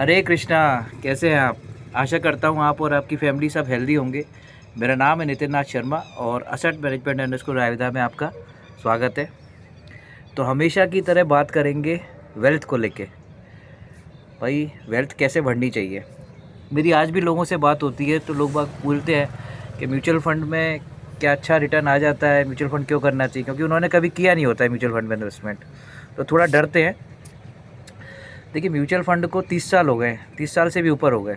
हरे कृष्णा। कैसे हैं आप? आशा करता हूँ आप और आपकी फैमिली सब हेल्दी होंगे। मेरा नाम है नितिन नाथ शर्मा और असेट मैनेजमेंट अंडरस्कोर रायविदा में आपका स्वागत है। तो हमेशा की तरह बात करेंगे वेल्थ को लेके। भाई वेल्थ कैसे बढ़नी चाहिए। मेरी आज भी लोगों से बात होती है तो लोग बाग बोलते हैं कि म्यूचुअल फंड में क्या अच्छा रिटर्न आ जाता है, म्यूचुअल फंड क्यों करना चाहिए, क्योंकि उन्होंने कभी किया नहीं होता है म्यूचुअल फंड में इन्वेस्टमेंट, तो थोड़ा डरते हैं। देखिए म्यूचुअल फ़ंड को 30 साल हो गए, 30 साल से भी ऊपर हो गए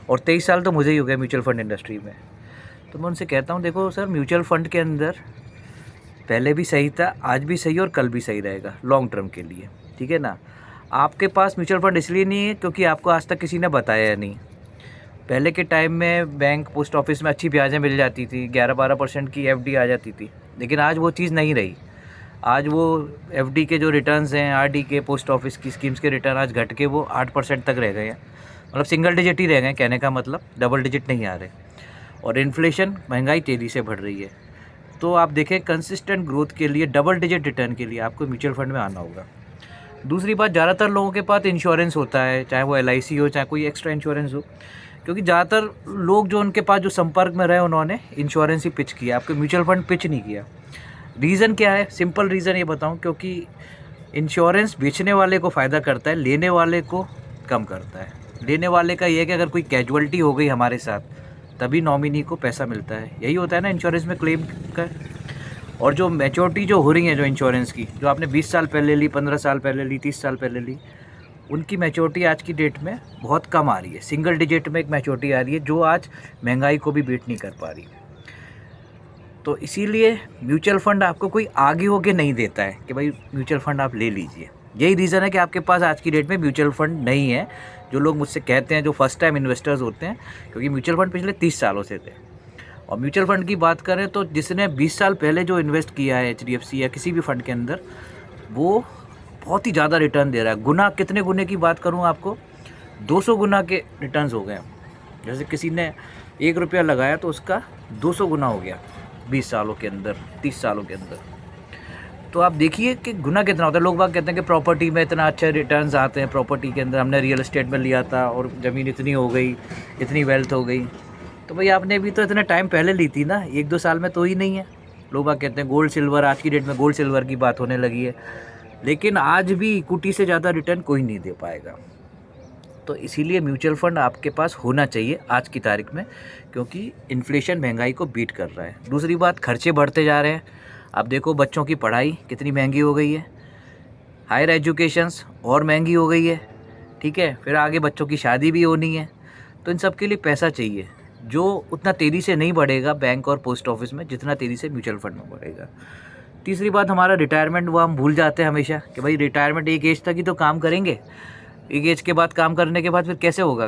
और 23 साल तो मुझे ही हो गए म्यूचुअल फ़ंड इंडस्ट्री में। तो मैं उनसे कहता हूँ देखो सर, म्यूचुअल फ़ंड के अंदर पहले भी सही था, आज भी सही और कल भी सही रहेगा लॉन्ग टर्म के लिए, ठीक है ना। आपके पास म्यूचुअल फ़ंड इसलिए नहीं है क्योंकि आपको आज तक किसी ने बताया नहीं। पहले के टाइम में बैंक पोस्ट ऑफिस में अच्छी ब्याजें मिल जाती थी, 11-12% की एफडी आ जाती थी, लेकिन आज वो चीज़ नहीं रही। आज वो एफडी के जो रिटर्न्स हैं, आरडी के, पोस्ट ऑफिस की स्कीम्स के रिटर्न आज घट के वो 8% तक रह गए हैं। मतलब सिंगल डिजिट ही रह गए, कहने का मतलब डबल डिजिट नहीं आ रहे। और इन्फ्लेशन, महंगाई तेज़ी से बढ़ रही है। तो आप देखें कंसिस्टेंट ग्रोथ के लिए, डबल डिजिट रिटर्न के लिए आपको म्यूचुअल फंड में आना होगा। दूसरी बात, ज़्यादातर लोगों के पास इंश्योरेंस होता है, चाहे वो एलआईसी हो, चाहे कोई एक्स्ट्रा इंश्योरेंस हो, क्योंकि ज़्यादातर लोग जो उनके पास जो संपर्क में रहे उन्होंने इंश्योरेंस ही पिच किया, आपको म्यूचुअल फंड पिच नहीं किया। रीज़न क्या है? सिंपल रीज़न ये बताऊं, क्योंकि इंश्योरेंस बेचने वाले को फ़ायदा करता है, लेने वाले को कम करता है। लेने वाले का ये है कि अगर कोई कैजुअलिटी हो गई हमारे साथ तभी नॉमिनी को पैसा मिलता है, यही होता है ना इंश्योरेंस में क्लेम का। और जो मैच्योरिटी जो हो रही है जो इंश्योरेंस की, जो आपने 20 साल पहले ली, 15 साल पहले ली, 30 साल पहले ली, उनकी मैच्योरिटी आज की डेट में बहुत कम आ रही है। सिंगल डिजिट में एक मैच्योरिटी आ रही है जो आज महंगाई को भी बीट नहीं कर पा रही। तो इसीलिए म्यूचुअल फ़ंड आपको कोई आगे होके नहीं देता है कि भाई म्यूचुअल फ़ंड आप ले लीजिए। यही रीज़न है कि आपके पास आज की डेट में म्यूचुअल फ़ंड नहीं है। जो लोग मुझसे कहते हैं, जो फर्स्ट टाइम इन्वेस्टर्स होते हैं, क्योंकि म्यूचुअल फ़ंड पिछले 30 सालों से थे। और म्यूचुअल फ़ंड की बात करें तो जिसने 20 साल पहले जो इन्वेस्ट किया है एचडीएफसी या किसी भी फ़ंड के अंदर, वो बहुत ही ज़्यादा रिटर्न दे रहा है। गुना, कितने गुने की बात करूँ आपको, 200 गुना के रिटर्न्स हो गए। जैसे किसी ने 1 रुपया लगाया तो उसका 200 गुना हो गया 20 सालों के अंदर, 30 सालों के अंदर। तो आप देखिए कि गुना कितना होता है। लोग बाग कहते हैं कि प्रॉपर्टी में इतना अच्छे रिटर्न्स आते हैं, प्रॉपर्टी के अंदर हमने रियल एस्टेट में लिया था और ज़मीन इतनी हो गई, इतनी वेल्थ हो गई। तो भाई आपने भी तो इतना टाइम पहले ली थी ना, 1-2 साल में तो ही नहीं है। लोग बाग कहते हैं गोल्ड सिल्वर, आज की डेट में गोल्ड सिल्वर की बात होने लगी है, लेकिन आज भी इक्विटी से ज़्यादा रिटर्न कोई नहीं दे पाएगा। तो इसीलिए म्यूचुअल फ़ंड आपके पास होना चाहिए आज की तारीख में, क्योंकि इन्फ्लेशन महंगाई को बीट कर रहा है। दूसरी बात, खर्चे बढ़ते जा रहे हैं। आप देखो बच्चों की पढ़ाई कितनी महंगी हो गई है, हायर एजुकेशंस और महंगी हो गई है, ठीक है। फिर आगे बच्चों की शादी भी होनी है, तो इन सब के लिए पैसा चाहिए, जो उतना तेज़ी से नहीं बढ़ेगा बैंक और पोस्ट ऑफिस में जितना तेज़ी से म्यूचुअल फंड में बढ़ेगा। तीसरी बात, हमारा रिटायरमेंट, वो हम भूल जाते हैं हमेशा कि भाई रिटायरमेंट एक एज तक ही तो काम करेंगे। एक एज के बाद काम करने के बाद फिर कैसे होगा,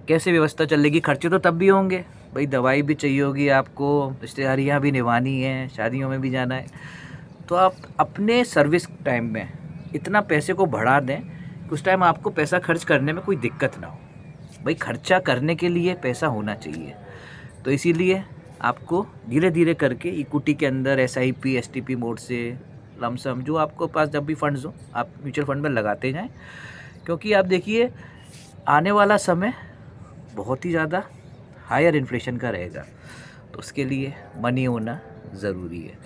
कैसे व्यवस्था चलेगी? खर्चे तो तब भी होंगे भाई, दवाई भी चाहिए होगी आपको, रिश्तेदारियाँ भी निभानी है, शादियों में भी जाना है। तो आप अपने सर्विस टाइम में इतना पैसे को बढ़ा दें कि उस टाइम आपको पैसा खर्च करने में कोई दिक्कत ना हो। भाई खर्चा करने के लिए पैसा होना चाहिए। तो इसीलिए आपको धीरे धीरे करके इक्विटी के अंदर एसआईपी, एसटीपी मोड से लमसम, जो आपको पास जब भी फंड्स हो आप म्यूचुअल फंड में लगाते जाएं। क्योंकि आप देखिए आने वाला समय बहुत ही ज़्यादा हायर इन्फ्लेशन का रहेगा, तो उसके लिए मनी होना ज़रूरी है।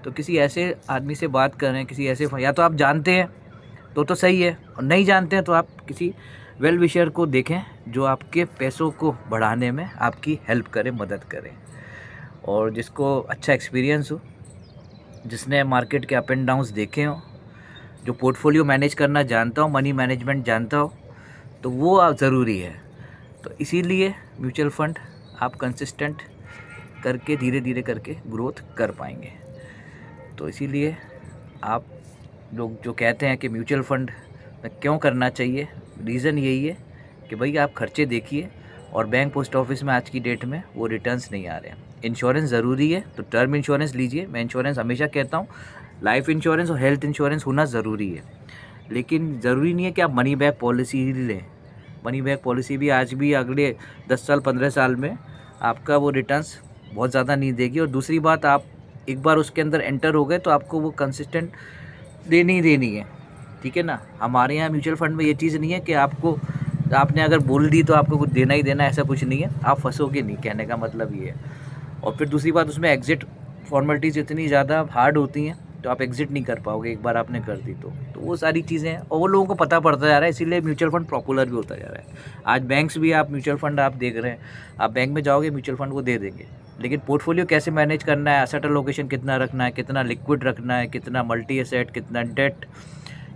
तो किसी ऐसे आदमी से बात करें, किसी ऐसे, या तो आप जानते हैं तो सही है, और नहीं जानते हैं तो आप किसी वेल विशर को देखें जो आपके पैसों को बढ़ाने में आपकी हेल्प करे, मदद करे, और जिसको अच्छा एक्सपीरियंस हो, जिसने मार्केट के अप एंड डाउन्स देखे हों, जो पोर्टफोलियो मैनेज करना जानता हो, मनी मैनेजमेंट जानता हो, तो वो ज़रूरी है। तो इसीलिए म्यूचुअल फंड आप कंसिस्टेंट करके धीरे धीरे करके ग्रोथ कर पाएंगे। तो इसीलिए आप लोग जो कहते हैं कि म्यूचुअल फंड में क्यों करना चाहिए, रीज़न यही है कि भाई आप खर्चे देखिए, और बैंक पोस्ट ऑफिस में आज की डेट में वो रिटर्न्स नहीं आ रहे हैं। इंश्योरेंस ज़रूरी है तो टर्म इंश्योरेंस लीजिए। मैं इंश्योरेंस हमेशा कहता हूँ, लाइफ इंश्योरेंस और हेल्थ इंश्योरेंस होना ज़रूरी है, लेकिन ज़रूरी नहीं है कि आप मनी बैक पॉलिसी ही लें। मनी बैक पॉलिसी भी आज भी अगले 10 साल 15 साल में आपका वो रिटर्न्स बहुत ज़्यादा नहीं देगी। और दूसरी बात, आप एक बार उसके अंदर एंटर हो गए तो आपको वो कंसिस्टेंट देनी ही देनी है, ठीक है ना। हमारे यहाँ म्यूचुअल फंड में ये चीज़ नहीं है कि आपको तो आपने अगर बोल दी तो आपको कुछ देना ही देना, ऐसा कुछ नहीं है, आप फंसोगे नहीं, कहने का मतलब ये है। और फिर दूसरी बात, उसमें एग्ज़िट फॉर्मेलिटीज़ इतनी ज़्यादा हार्ड होती हैं तो आप एग्ज़िट नहीं कर पाओगे एक बार आपने कर दी तो वो सारी चीज़ें हैं, और वो लोगों को पता पड़ता जा रहा है, इसीलिए म्यूचुअल फंड पॉपुलर भी होता जा रहा है। आज बैंक्स भी, आप म्यूचुअल फंड आप देख रहे हैं, आप बैंक में जाओगे म्यूचुअल फंड वो दे देंगे, लेकिन पोर्टफोलियो कैसे मैनेज करना है, एसेट एलोकेशन कितना रखना है, कितना लिक्विड रखना है, कितना मल्टी एसेट, कितना डेट,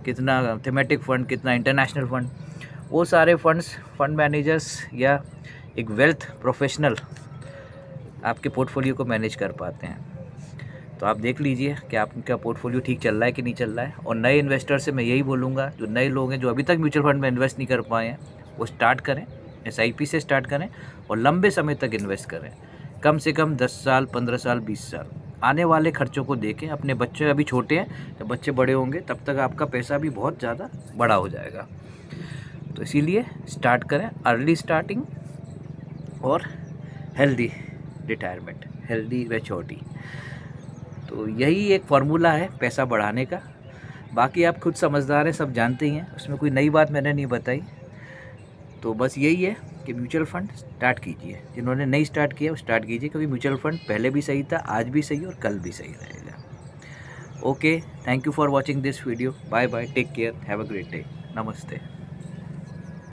कितना थीमेटिक फ़ंड, कितना इंटरनेशनल फ़ंड, वो सारे फंड्स फंड मैनेजर्स या एक वेल्थ प्रोफेशनल आपके पोर्टफोलियो को मैनेज कर पाते हैं। तो आप देख लीजिए कि आपका पोर्टफोलियो ठीक चल रहा है कि नहीं चल रहा है। और नए इन्वेस्टर से मैं यही बोलूँगा, जो नए लोग हैं जो अभी तक म्यूचुअल फंड में इन्वेस्ट नहीं कर पाए हैं, वो स्टार्ट करें, SIP से स्टार्ट करें और लंबे समय तक इन्वेस्ट करें, कम से कम 10 साल, 15 साल, 20 साल। आने वाले खर्चों को देखें, अपने बच्चे अभी छोटे हैं, जब बच्चे बड़े होंगे तब तक आपका पैसा भी बहुत ज़्यादा बड़ा हो जाएगा। तो इसीलिए स्टार्ट करें, अर्ली स्टार्टिंग और हेल्दी रिटायरमेंट, हेल्दी मैच्योरिटी। तो यही एक फार्मूला है पैसा बढ़ाने का। बाकी आप खुद समझदार हैं, सब जानते ही हैं, उसमें कोई नई बात मैंने नहीं बताई। तो बस यही है कि म्यूचुअल फंड स्टार्ट कीजिए, जिन्होंने नहीं स्टार्ट किया वो स्टार्ट कीजिए, क्योंकि म्यूचुअल फंड पहले भी सही था, आज भी सही और कल भी सही रहेगा। Okay, thank you for watching this video, bye bye, take care, have a great day, नमस्ते।